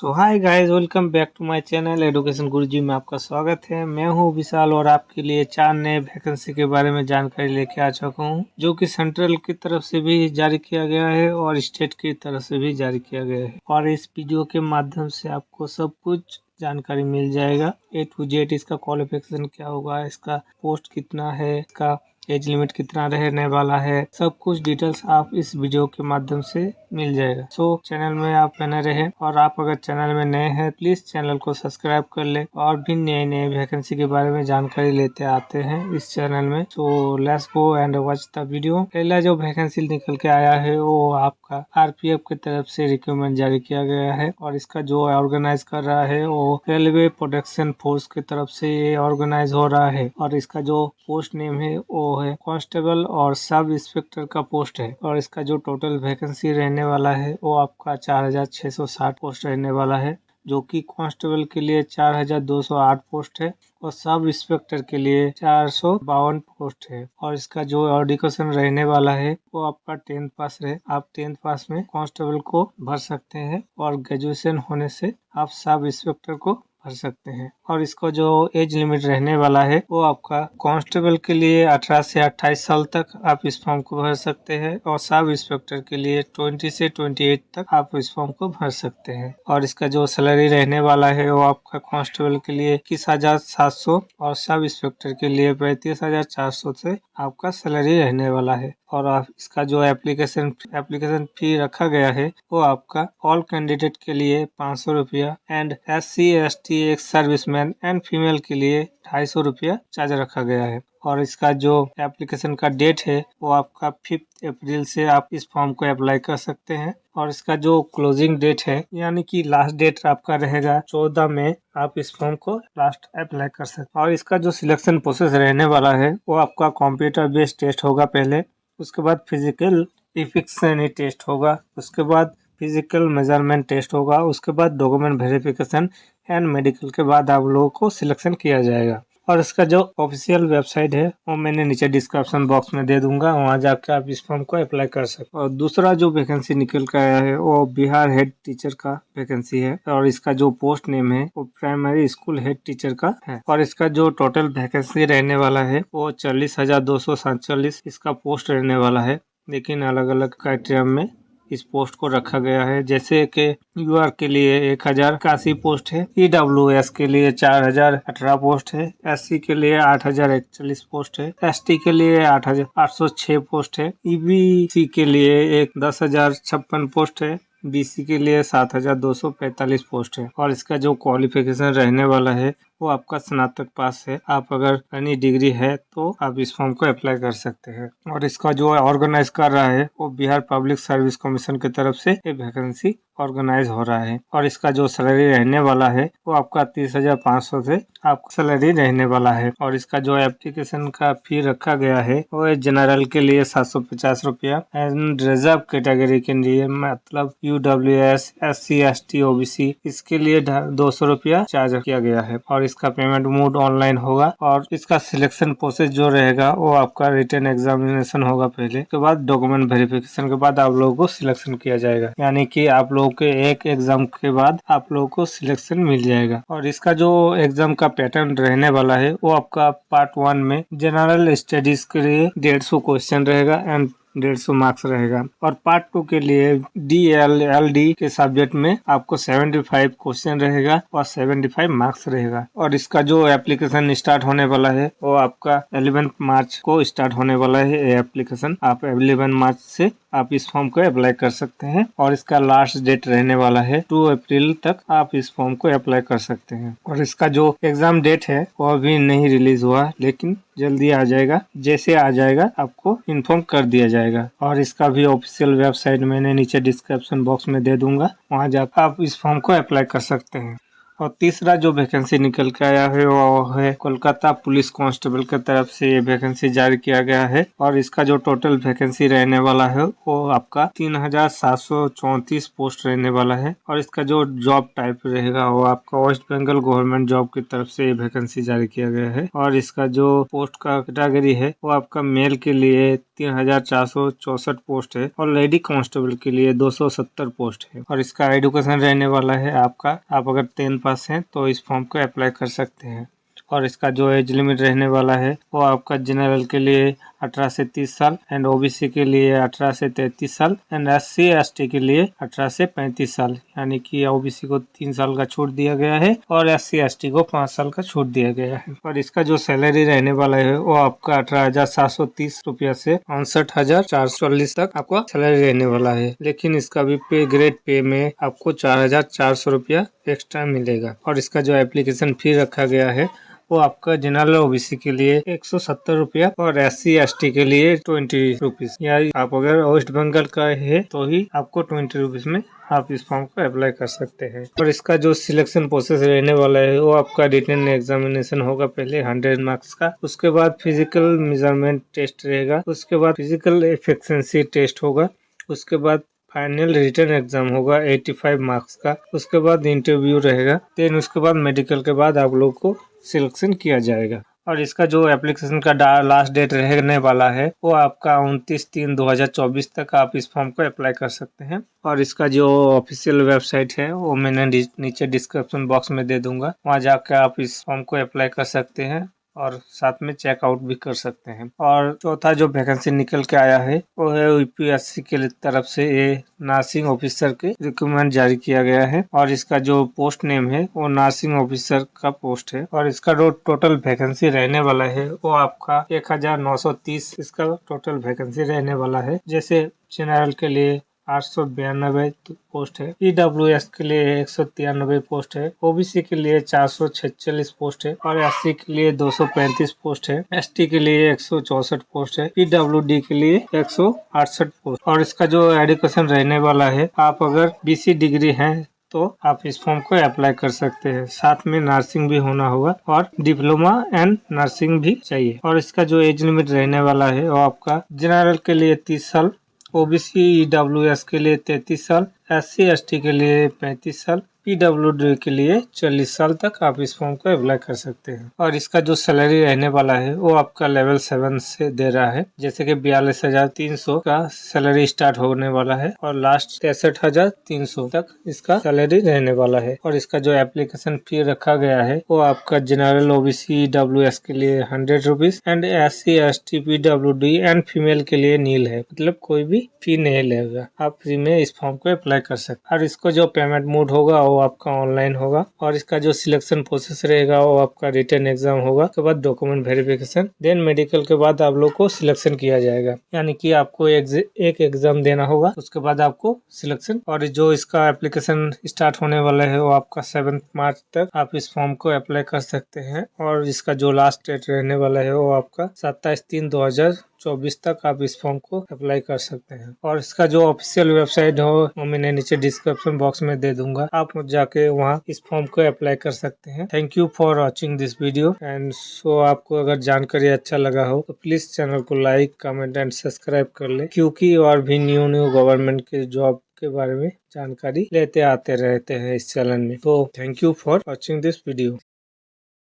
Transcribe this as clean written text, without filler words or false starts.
So hi guys, welcome back to my channel Education Guruji में आपका स्वागत है। मैं हूं विशाल और आपके लिए 4 नए वैकेंसी के बारे में जानकारी लेके आ चुका हूं, जो कि सेंट्रल की तरफ से भी जारी किया गया है और स्टेट की तरफ से भी जारी किया गया है। और इस वीडियो के माध्यम से आपको सब कुछ जानकारी मिल जाएगा A to Z। इसका क्वालिफिकेशन क्या होगा, इसका पोस्ट कितना है, इसका एज लिमिट कितना रहने वाला है, सब कुछ डिटेल्स आप इस वीडियो के माध्यम से मिल जाएगा। सो चैनल में आप बने रहें, और आप अगर चैनल में नए हैं प्लीज चैनल को सब्सक्राइब कर ले और भी नए नए वैकेंसी के बारे में जानकारी लेते आते हैं इस चैनल में। So let's go and watch the video. पहला जो वैकेंसी निकल के आया है वो आपका आरपीएफ की तरफ से रिक्रूटमेंट जारी किया गया है, और इसका जो ऑर्गेनाइज कर रहा है वो रेलवे प्रोटेक्शन फोर्स की तरफ से ये ऑर्गेनाइज हो रहा है। और इसका जो पोस्ट नेम है वो है कांस्टेबल और सब इंस्पेक्टर का पोस्ट है, और इसका जो टोटल वैकेंसी रहने वाला है वो आपका 4660 पोस्ट रहने वाला है, जो कि कांस्टेबल के लिए 4208 पोस्ट है और सब इंस्पेक्टर के लिए 452 पोस्ट है। और इसका जो एजुकेशन रहने वाला है वो आपका 10th पास है। आप 10th पास में कांस्टेबल को भर सकते हैं, और ग्रेजुएशन होने से आप सब इंस्पेक्टर को भर सकते हैं। और इसका जो एज लिमिट रहने वाला है वो आपका कांस्टेबल के लिए 18 से 28 साल तक आप इस फॉर्म को भर सकते हैं, और सब इंस्पेक्टर के लिए 20 से 28 तक आप इस फॉर्म को भर सकते हैं। और इसका जो सैलरी रहने वाला है वो आपका कांस्टेबल के लिए 21,700 और सब इंस्पेक्टर के लिए 35,400 से आपका सैलरी रहने वाला है। और आप इसका जो एप्लीकेशन फी रखा गया है वो आपका ऑल कैंडिडेट के लिए 500 रुपया and SC/ST ex serviceman and female के लिए 250 रुपया चार्ज रखा गया है। और इसका जो एप्लीकेशन का डेट है वो आपका 5 अप्रैल से आप इस फॉर्म को अप्लाई कर सकते हैं। और इसका जो क्लोजिंग डेट है, यानी कि लास्ट डेट आपका रहेगा 14 मई, आप इस फॉर्म को लास्ट अप्लाई कर सकते हैं। और इसका जो सिलेक्शन प्रोसेस रहने वाला है वो आपका कंप्यूटर बेस्ड टेस्ट होगा पहले, उसके बाद फिजिकल इफिशिएंसी टेस्ट होगा, उसके बाद फिजिकल मेजरमेंट टेस्ट होगा, उसके बाद डॉक्यूमेंट वेरिफिकेशन एंड मेडिकल के बाद आप लोगों को सिलेक्शन किया जाएगा। और इसका जो ऑफिशियल वेबसाइट है वो मैंने नीचे डिस्क्रिप्शन बॉक्स में दे दूंगा, वहां जाकर आप इस फॉर्म को अप्लाई कर सकते। और दूसरा जो वैकेंसी निकल कर आया है वो बिहार हेड टीचर का वैकेंसी है, और इसका जो पोस्ट नेम है वो प्राइमरी स्कूल हेड टीचर का है। और इसका जो टोटल वैकेंसी रहने वाला है वो 40,247 इसका पोस्ट रहने वाला है, लेकिन अलग अलग क्राइटेरिया में इस पोस्ट को रखा गया है। जैसे कि यूआर के लिए 1081 पोस्ट है, EWS के लिए 4018 पोस्ट है, SC के लिए 8041 पोस्ट है, ST के लिए 8806 पोस्ट है, EBC के लिए 10,056 पोस्ट है, BC के लिए 7,245 पोस्ट है। और इसका जो क्वालिफिकेशन रहने वाला है वो आपका स्नातक पास है। आप अगर एनी डिग्री है तो आप इस फॉर्म को अप्लाई कर सकते हैं। और इसका जो ऑर्गेनाइज कर रहा है वो बिहार पब्लिक सर्विस कमीशन की तरफ से ये वैकेंसी ऑर्गेनाइज हो रहा है। और इसका जो सैलरी रहने वाला है वो आपका 30,500 से आपका सैलरी रहने वाला है। और इसका जो एप्लीकेशन का फी रखा गया है वो जनरल के लिए 750 रुपया एंड रिजर्व कैटेगरी के लिए मतलब UWS SC/ST OBC इसके लिए 200 रुपया चार्ज किया गया है। और इसका पेमेंट मोड ऑनलाइन होगा, और इसका सिलेक्शन प्रोसेस जो रहेगा वो आपका रिटन एग्जामिनेशन होगा पहले, के बाद डॉक्यूमेंट वेरिफिकेशन के बाद आप लोगों को सिलेक्शन किया जाएगा, यानी कि आप लोगों के एक एग्जाम के बाद आप लोगों को सिलेक्शन मिल जाएगा। और इसका जो एग्जाम का पैटर्न रहने वाला है वो आपका पार्ट 1 में जनरल स्टडीज के लिए 150 क्वेश्चन रहेगा एंड 150 मार्क्स रहेगा, और पार्ट 2 के लिए DLLD के सब्जेक्ट में आपको 75 क्वेश्चन रहेगा और 75 मार्क्स रहेगा। और इसका जो एप्लीकेशन स्टार्ट होने वाला है वो आपका 11 मार्च को स्टार्ट होने वाला है। ये एप्लीकेशन आप 11 मार्च से आप इस फॉर्म को अप्लाई कर सकते हैं, और इसका लास्ट डेट रहने वाला है 2 अप्रैल तक आप इस फॉर्म को अप्लाई कर सकते हैं। और इसका जो एग्जाम डेट है वो अभी नहीं रिलीज हुआ, लेकिन जल्दी आ जाएगा, जैसे आ जाएगा आपको इन्फॉर्म कर दिया जाएगा। और इसका भी ऑफिशियल वेबसाइट मैंने नीचे डिस्क्रिप्शन बॉक्स में दे दूंगा, वहां जाकर आप इस फॉर्म को अप्लाई कर सकते हैं। और तीसरा जो वैकेंसी निकल के आया है वो है कोलकाता पुलिस कांस्टेबल की तरफ से ये वैकेंसी जारी किया गया है और इसका जो टोटल वैकेंसी रहने वाला है वो आपका 3734 पोस्ट रहने वाला है और इसका जो जॉब टाइप रहेगा वो आपका वेस्ट बंगाल गवर्नमेंट जॉब की तरफ से ये वैकेंसी जारी किया गया है और इसका जो पोस्ट का कैटेगरी है वो आपका मेल के लिए 3464 पोस्ट है और लेडी कांस्टेबल के लिए 270 पोस्ट है और इसका एजुकेशन रहने वाला है आपका, आप अगर 10 पास हैं तो इस फॉर्म को अप्लाई कर सकते हैं और इसका जो एज लिमिट रहने वाला है वो आपका जनरल के लिए 18 से 30 साल एंड ओबीसी के लिए 18 से 33 साल एंड एससी एसटी के लिए 18 से 35 साल, यानी कि ओबीसी को 3 साल का छूट दिया गया है और एससी एसटी को 5 साल का छूट दिया गया है और इसका जो सैलरी रहने वाला है वो आपका 18,730 रुपया से 59,440 तक आपका सैलरी रहने वाला है, लेकिन इसका भी पे ग्रेड पे में आपको 4,400 रुपया एक्स्ट्रा मिलेगा और इसका जो एप्लीकेशन फी रखा गया है वो आपका जनरल ओबीसी के लिए 170 रुपया और SC ST के लिए 20 रुपीज, या आप अगर वेस्ट बंगाल का है तो ही आपको 20 रुपीज में आप इस फॉर्म को अप्लाई कर सकते हैं और इसका जो सिलेक्शन प्रोसेस रहने वाला है वो आपका रिटन एग्जामिनेशन होगा पहले 100 मार्क्स का, उसके बाद फिजिकल मेजरमेंट टेस्ट रहेगा, उसके बाद फिजिकल एफिशिएंसी टेस्ट होगा, उसके बाद फाइनल रिटन एग्जाम होगा 85 मार्क्स का, उसके बाद इंटरव्यू रहेगा, देन उसके बाद मेडिकल के बाद आप लोग को सिलेक्शन किया जाएगा और इसका जो एप्लीकेशन का लास्ट डेट रहने वाला है वो आपका 29/3/2024 तक आप इस फॉर्म को अप्लाई कर सकते हैं और इसका जो ऑफिशियल वेबसाइट है वो मैंने नीचे डिस्क्रिप्शन बॉक्स में दे दूंगा, वहाँ जाकर आप इस फॉर्म को अप्लाई कर सकते हैं और साथ में चेकआउट भी कर सकते हैं। और चौथा जो वैकेंसी निकल के आया है वो है यूपीएससी के तरफ से ये नर्सिंग ऑफिसर के रिक्रूटमेंट जारी किया गया है और इसका जो पोस्ट नेम है वो नर्सिंग ऑफिसर का पोस्ट है और इसका जो टोटल वैकेंसी रहने वाला है वो आपका 1930 इसका टोटल वैकेंसी रहने वाला है। जैसे जनरल के लिए 892 पोस्ट है, EWS के लिए 193 पोस्ट है, ओबीसी के लिए 446 पोस्ट है और एससी के लिए 235 पोस्ट है, एसटी के लिए 164 पोस्ट है, पीडब्ल्यूडी के लिए 168 पोस्ट और इसका जो एजुकेशन रहने वाला है, आप अगर BC डिग्री है तो आप इस फॉर्म को अप्लाई कर सकते हैं, साथ में नर्सिंग भी होना होगा और डिप्लोमा एंड नर्सिंग भी चाहिए और इसका जो एज लिमिट रहने वाला है वो आपका जनरल के लिए 30 साल, ओबीसी EWS के लिए 33 साल, SC ST के लिए 35 साल, PWD के लिए 40 साल तक आप इस फॉर्म को अप्लाई कर सकते हैं और इसका जो सैलरी रहने वाला है वो आपका लेवल 7 से दे रहा है, जैसे कि 42,300 का सैलरी स्टार्ट होने वाला है और लास्ट 63,300 तक इसका सैलरी रहने वाला है और इसका जो एप्लीकेशन फी रखा गया है वो आपका जनरल ओबीसी EWS के लिए 100 rupees and SC ST PWD and female के लिए नील है, मतलब कोई भी फी नहीं लेगा, आप फ्री में इस फॉर्म को अप्लाई कर सकते हैं और इसको जो पेमेंट मोड होगा वो आपका ऑनलाइन होगा और इसका जो सिलेक्शन प्रोसेस रहेगा वो आपका रिटन एग्जाम होगा, उसके बाद डॉक्यूमेंट वेरिफिकेशन, देन मेडिकल के बाद आप लोग को सिलेक्शन किया जाएगा, यानी कि आपको एक एग्जाम देना होगा, उसके बाद आपको सिलेक्शन और जो इसका एप्लीकेशन स्टार्ट होने वाला है वो आपका 7 मार्च तक आप इस फॉर्म को अप्लाई कर सकते हैं और इसका जो लास्ट डेट रहने वाला है वो आपका 27/3/2024 तक आप इस फॉर्म को अप्लाई कर सकते हैं और इसका जो ऑफिशियल वेबसाइट हो वो मैंने नीचे डिस्क्रिप्शन बॉक्स में दे दूंगा, आप जाके वहाँ इस फॉर्म को अप्लाई कर सकते हैं। Thank you for watching this video and so आपको अगर जानकारी अच्छा लगा हो तो प्लीज चैनल को लाइक कमेंट एंड सब्सक्राइब कर ले, क्योंकि और भी न्यू गवर्नमेंट के जॉब के बारे में जानकारी लेते आते रहते हैं इस चैनल में। तो thank you for watching this video.